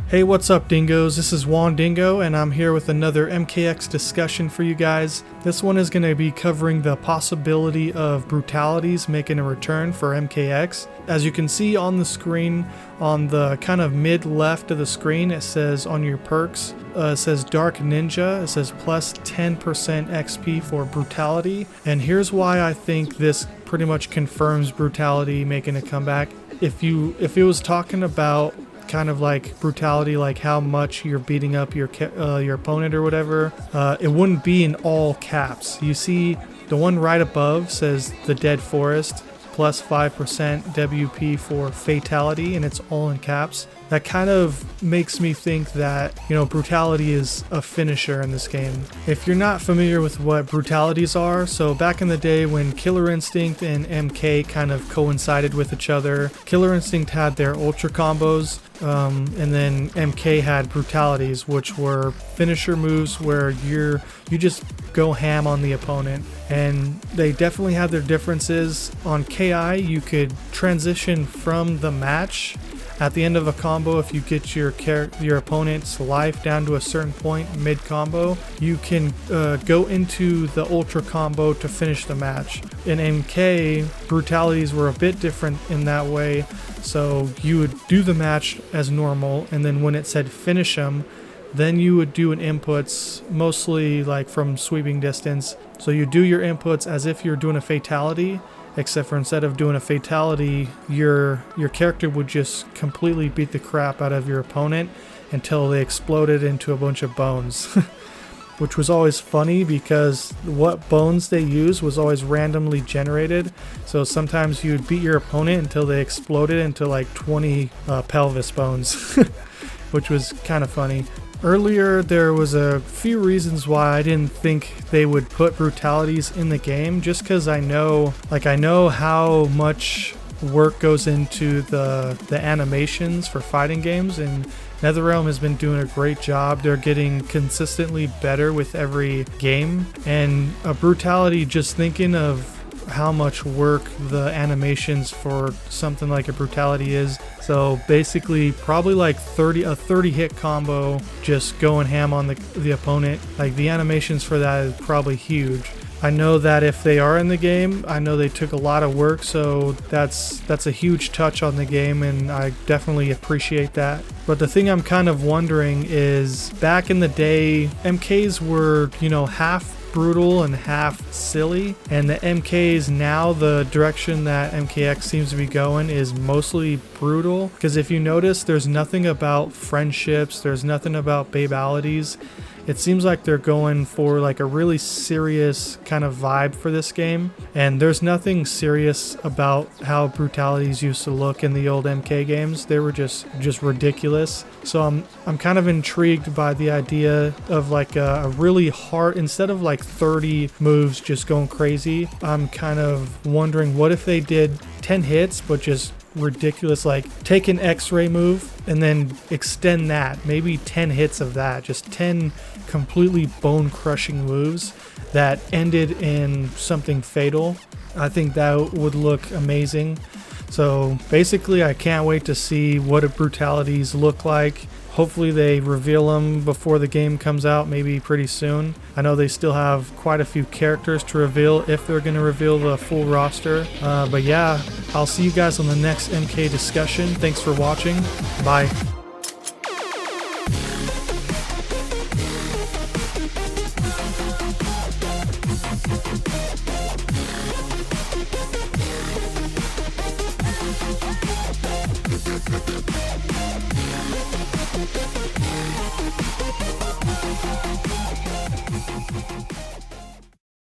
Hey, what's up, dingoes? This is Juan Dingo, and I'm here with another MKX discussion for you guys. This one is going to be covering the possibility of Brutalities making a return for MKX. As you can see on the screen, on the kind of mid-left of the screen, it says on your perks, it says Dark Ninja. It says plus 10% XP for Brutality. And here's why I think this pretty much confirms Brutality making a comeback. If it was talking about kind of like Brutality, like how much you're beating up your opponent or whatever, it wouldn't be in all caps. You see the one right above says the Dead Forest plus 5% WP for Fatality, and it's all in caps. That kind of makes me think that, Brutality is a finisher in this game. If you're not familiar with what Brutalities are, so back in the day when Killer Instinct and MK kind of coincided with each other, Killer Instinct had their Ultra combos, and then MK had Brutalities, which were finisher moves where you just go ham on the opponent. And they definitely had their differences. On KI, you could transition from the match. At the end of a combo, if you get your opponent's life down to a certain point mid-combo, you can go into the Ultra combo to finish the match. In MK, Brutalities were a bit different in that way, so you would do the match as normal, and then when it said finish them, then you would do an inputs, mostly like from sweeping distance. So you do your inputs as if you're doing a fatality, except for instead of doing a fatality, your character would just completely beat the crap out of your opponent until they exploded into a bunch of bones. Which was always funny because what bones they used was always randomly generated. So sometimes you would beat your opponent until they exploded into like 20 pelvis bones, which was kind of funny. Earlier, there was a few reasons why I didn't think they would put Brutalities in the game, just because I know how much work goes into the animations for fighting games, and NetherRealm has been doing a great job. They're getting consistently better with every game, and a Brutality, just thinking of how much work the animations for something like a Brutality is. So basically probably like 30 hit combo, just going ham on the opponent. Like the animations for that is probably huge. I know that if they are in the game, I know they took a lot of work, so that's a huge touch on the game, and I definitely appreciate that. But the thing I'm kind of wondering is, back in the day, MKs were, half brutal and half silly, and the MKs now, the direction that MKX seems to be going is mostly brutal, because if you notice, there's nothing about friendships, there's nothing about babalities. It seems like they're going for like a really serious kind of vibe for this game, and there's nothing serious about how Brutalities used to look in the old MK games. They were just ridiculous. So I'm kind of intrigued by the idea of like a really hard, instead of like 30 moves just going crazy, I'm kind of wondering what if they did 10 hits but just ridiculous, like take an X-ray move and then extend that, maybe 10 hits of that, just 10 completely bone crushing moves that ended in something fatal. I think that would look amazing. So basically I can't wait to see what a Brutalities look like. Hopefully they reveal them before the game comes out, maybe pretty soon. I know they still have quite a few characters to reveal if they're going to reveal the full roster. But yeah, I'll see you guys on the next MK discussion. Thanks for watching. Bye.